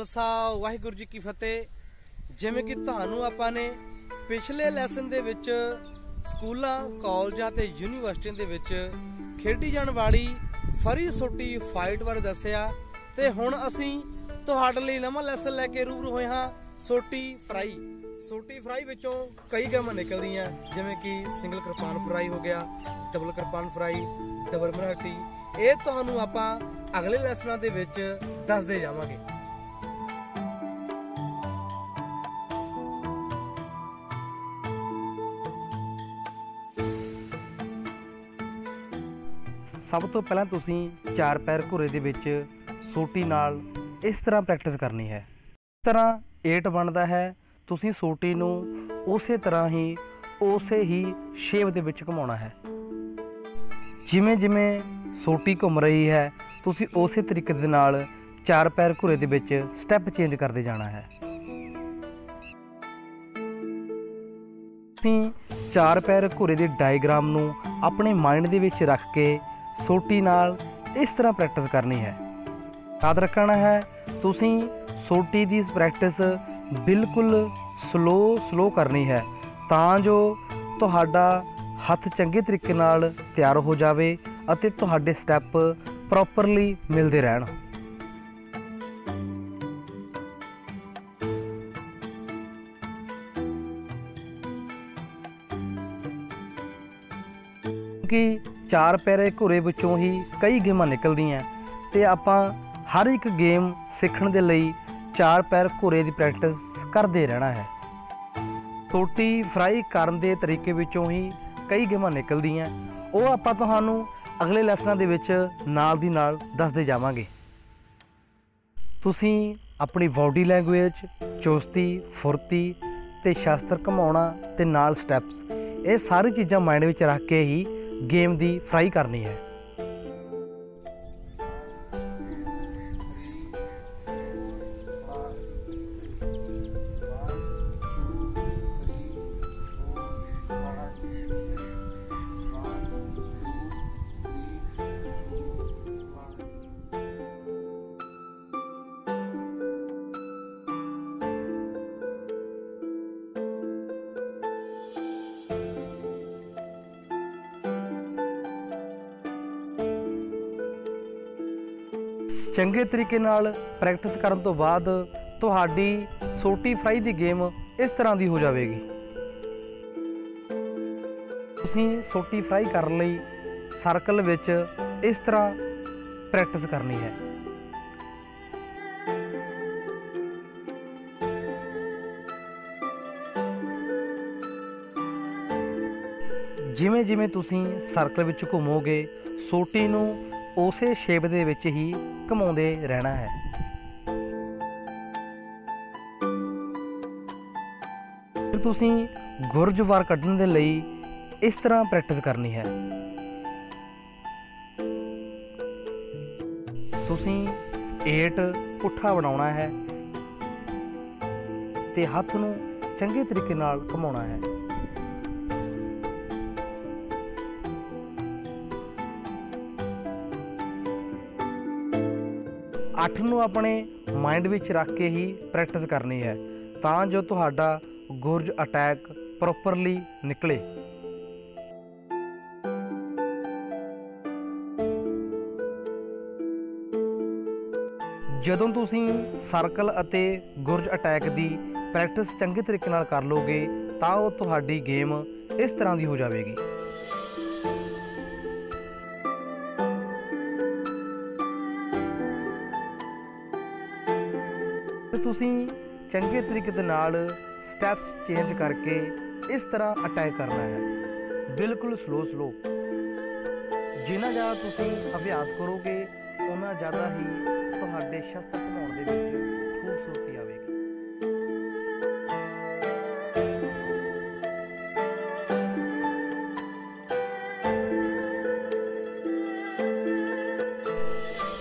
खालसा वाहिगुरू जी की फतेह। जिवें कि तुहानू आपां ने पिछले लैसन दे विच स्कूलां कॉलेजां ते यूनीवर्सिटियां दे विच खेडी जाण वाली फरी सोटी फाइट बारे दस्सिया ते हुण असीं तुहाडे लई नवां लैसन लैके रूबरू होए हां सोटी फ्राई। सोटी फ्राई विचों कई गेमां निकलदियां जिवें कि सिंगल कृपान फ्राई हो गया, डबल कृपान फ्राई, डबल मराठी। ਇਹ ਤੁਹਾਨੂੰ ਆਪਾਂ अगले ਲੈਸਨਾਂ ਦੇ ਵਿੱਚ ਦੱਸਦੇ ਜਾਵਾਂਗੇ। ਸਭ ਤੋਂ ਪਹਿਲਾਂ ਤੁਸੀਂ ਚਾਰ ਪੈਰ ਘੁਰੇ ਦੇ ਵਿੱਚ ਸੋਟੀ ਨਾਲ ਇਸ ਤਰ੍ਹਾਂ ਪ੍ਰੈਕਟਿਸ ਕਰਨੀ ਹੈ। ਇਸ ਤਰ੍ਹਾਂ 8 ਬਣਦਾ ਹੈ। ਤੁਸੀਂ ਸੋਟੀ ਨੂੰ ਉਸੇ ਤਰ੍ਹਾਂ ਹੀ ਉਸੇ ਹੀ ਸ਼ੇਪ ਦੇ ਵਿੱਚ ਘੁਮਾਉਣਾ ਹੈ। ਜਿਵੇਂ ਜਿਵੇਂ ਸੋਟੀ ਘੁੰਮ ਰਹੀ ਹੈ ਤੁਸੀਂ ਉਸੇ ਤਰੀਕੇ ਦੇ ਨਾਲ ਚਾਰ ਪੈਰ ਘੁਰੇ ਦੇ ਵਿੱਚ ਸਟੈਪ ਚੇਂਜ ਕਰਦੇ ਜਾਣਾ ਹੈ। ਤੁਸੀਂ ਚਾਰ ਪੈਰ ਘੁਰੇ ਦੇ ਡਾਇਗਰਾਮ ਨੂੰ ਆਪਣੇ ਮਾਈਂਡ ਦੇ ਵਿੱਚ ਰੱਖ ਕੇ ਸੋਟੀ ਨਾਲ ਇਸ ਤਰ੍ਹਾਂ ਪ੍ਰੈਕਟਿਸ ਕਰਨੀ ਹੈ। ਯਾਦ ਰੱਖਣਾ ਹੈ ਤੁਸੀਂ ਸੋਟੀ ਦੀ ਪ੍ਰੈਕਟਿਸ ਬਿਲਕੁਲ ਸਲੋ ਕਰਨੀ ਹੈ ਤਾਂ ਜੋ ਤੁਹਾਡਾ ਹੱਥ ਚੰਗੇ ਤਰੀਕੇ ਨਾਲ ਤਿਆਰ ਹੋ ਜਾਵੇ ਅਤੇ ਤੁਹਾਡੇ ਸਟੈਪ ਪ੍ਰੋਪਰਲੀ ਮਿਲਦੇ ਰਹਿਣ। ਕਿਉਂਕਿ ਚਾਰ ਪੈਰੇ ਘੁਰੇ ਵਿੱਚੋਂ ਹੀ ਕਈ ਗੇਮਾਂ ਨਿਕਲਦੀਆਂ ਤੇ ਆਪਾਂ ਹਰ ਇੱਕ ਗੇਮ ਸਿੱਖਣ ਦੇ ਲਈ ਚਾਰ ਪੈਰ ਘੁਰੇ ਦੀ ਪ੍ਰੈਕਟਿਸ ਕਰਦੇ ਰਹਿਣਾ ਹੈ। ਸੋਟੀ ਫਰਾਈ ਕਰਨ ਦੇ ਤਰੀਕੇ ਵਿੱਚੋਂ ਹੀ ਕਈ ਗੇਮਾਂ ਨਿਕਲਦੀਆਂ ਉਹ ਆਪਾਂ ਤੁਹਾਨੂੰ अगले लैसनां दे विच नाल दी नाल दसदे जावांगे। तुसीं अपनी बॉडी लैंगुएज चुस्ती फुर्ती ते शास्त्र घुमाउणा ते नाल स्टैप्स ये सारी चीज़ां माइंड विच रख के ही गेम दी फ्राई करनी है। चंगे तरीके नाल प्रैक्टिस करन तो बाद तुहाडी सोटी फ्राई दी गेम इस तरह दी हो जाएगी। तुसीं सोटी फ्राई करन लई सर्कल विच इस तरह प्रैक्टिस करनी है। जिवें जिवें तुसीं सर्कल विच घुमोगे सोटी नूं उसे शेप दे विच ही घुमाउंदे रहना है। फिर तुसीं गुरज वार कड्ढण दे लई इस तरह प्रैक्टिस करनी है। तुसीं 8 पुट्ठा बनाउणा है ते हत्थ नूं चंगे तरीके नाल घुमाउणा है। 8 ਨੂੰ ਆਪਣੇ ਮਾਈਂਡ ਵਿੱਚ ਰੱਖ ਕੇ ਹੀ ਪ੍ਰੈਕਟਿਸ ਕਰਨੀ ਹੈ ਤਾਂ ਜੋ ਤੁਹਾਡਾ ਗੁਰਜ ਅਟੈਕ ਪ੍ਰੋਪਰਲੀ ਨਿਕਲੇ। ਜਦੋਂ ਤੁਸੀਂ ਸਰਕਲ ਅਤੇ ਗੁਰਜ ਅਟੈਕ ਦੀ ਪ੍ਰੈਕਟਿਸ ਚੰਗੇ ਤਰੀਕੇ ਨਾਲ ਕਰ ਲੋਗੇ ਤਾਂ ਉਹ ਤੁਹਾਡੀ ਗੇਮ ਇਸ ਤਰ੍ਹਾਂ ਦੀ ਹੋ ਜਾਵੇਗੀ। तुसीं चंगे तरीके दे नाल स्टैप्स चेंज करके इस तरह अटैक करना है बिल्कुल स्लो। जिन्ना ज़्यादा तुसीं अभ्यास करोगे उन्ना ज़्यादा ही तुहाडे शस्त्र घुमाउण दे विच खूबसूरती आवेगी।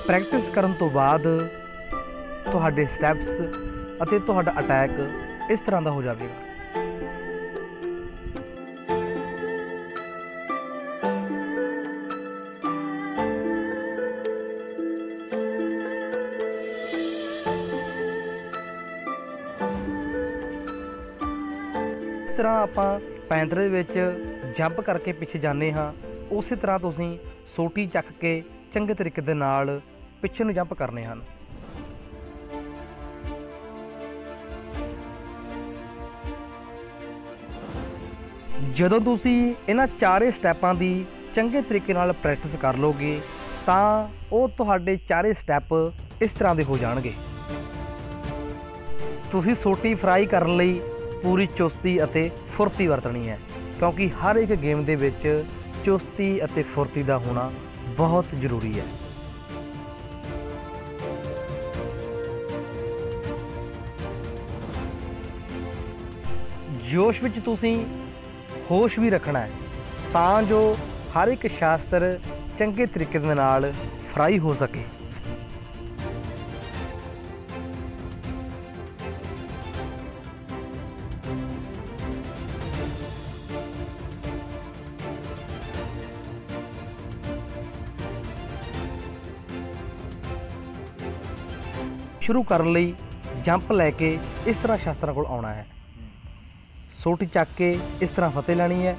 प्रैक्टिस करन तो बाद ਤੁਹਾਡੇ ਸਟੈਪਸ ਅਤੇ ਤੁਹਾਡਾ ਅਟੈਕ ਇਸ ਤਰ੍ਹਾਂ ਦਾ ਹੋ ਜਾਵੇਗਾ। तरह ਆਪਾਂ ਪੈਂਤਰੇ ਦੇ ਵਿੱਚ ਜੰਪ ਕਰਕੇ ਪਿੱਛੇ ਜਾਂਦੇ ਹਾਂ, ਉਸੇ ਤਰ੍ਹਾਂ ਤੁਸੀਂ ਸੋਟੀ ਚੱਕ ਕੇ ਚੰਗੇ ਤਰੀਕੇ ਦੇ ਨਾਲ ਪਿੱਛੇ ਨੂੰ ਜੰਪ ਕਰਨੇ ਹਨ। ਜਦੋਂ ਤੁਸੀਂ ਇਹਨਾਂ ਚਾਰੇ ਸਟੈਪਾਂ ਦੀ ਚੰਗੇ ਤਰੀਕੇ ਨਾਲ ਪ੍ਰੈਕਟਿਸ ਕਰ ਲਓਗੇ ਤਾਂ ਉਹ ਤੁਹਾਡੇ ਚਾਰੇ ਸਟੈਪ ਇਸ ਤਰ੍ਹਾਂ ਦੇ ਹੋ ਜਾਣਗੇ। ਤੁਸੀਂ ਸੋਟੀ ਫਰਾਈ ਕਰਨ ਲਈ ਪੂਰੀ ਚੁਸਤੀ ਅਤੇ ਫੁਰਤੀ ਵਰਤਣੀ ਹੈ, ਕਿਉਂਕਿ ਹਰ ਇੱਕ ਗੇਮ ਦੇ ਵਿੱਚ ਚੁਸਤੀ ਅਤੇ ਫੁਰਤੀ ਦਾ ਹੋਣਾ ਬਹੁਤ ਜ਼ਰੂਰੀ ਹੈ। ਜੋਸ਼ ਵਿੱਚ ਤੁਸੀਂ ਹੋਸ਼ ਵੀ ਰੱਖਣਾ ਹੈ ਤਾਂ ਜੋ ਹਰ ਇੱਕ ਸ਼ਾਸਤਰ ਚੰਗੇ ਤਰੀਕੇ ਦੇ ਨਾਲ ਫਰਾਈ ਹੋ ਸਕੇ। शुरू करने लई जंप लैके इस तरह शास्त्रां कोल आउणा है। सोटी चक के इस तरह फतेह लैनी है।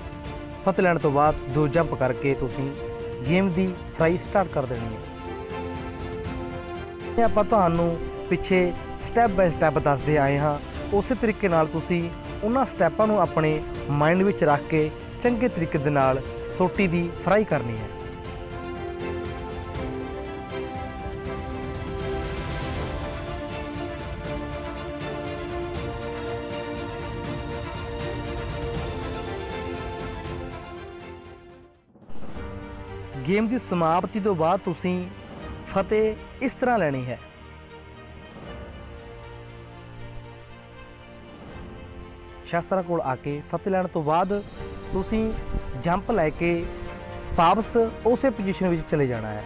फतेह लैण तो बाद 2 जंप करके तुसीं गेम की फ्राई स्टार्ट कर देनी है। आपां तुहानूं पिछे स्टैप बाय स्टैप दसदे आए हाँ, उस तरीके नाल तुसीं उन्हां स्टैपां नूं अपने माइंड विच रख के चंगे तरीके दे नाल सोटी की फ्राई करनी है। गेम की समाप्ति तो बाद तुसीं फतेह इस तरह लेनी है। शास्त्रा कोल आके फतेह लैण तो बाद तुसीं जंप लैके वापस उस पोजीशन में चले जाना है।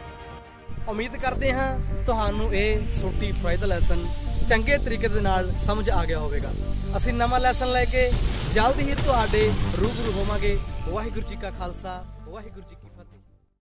उम्मीद करते हैं तुहानूं ये सोटी फ्राई दा लैसन चंगे तरीके दे नाल समझ आ गया होवेगा। असीं नवां लैसन लैके जल्द ही तुहाडे रूबरू होवांगे। वाहिगुरू जी का खालसा, वाहिगुरू जी की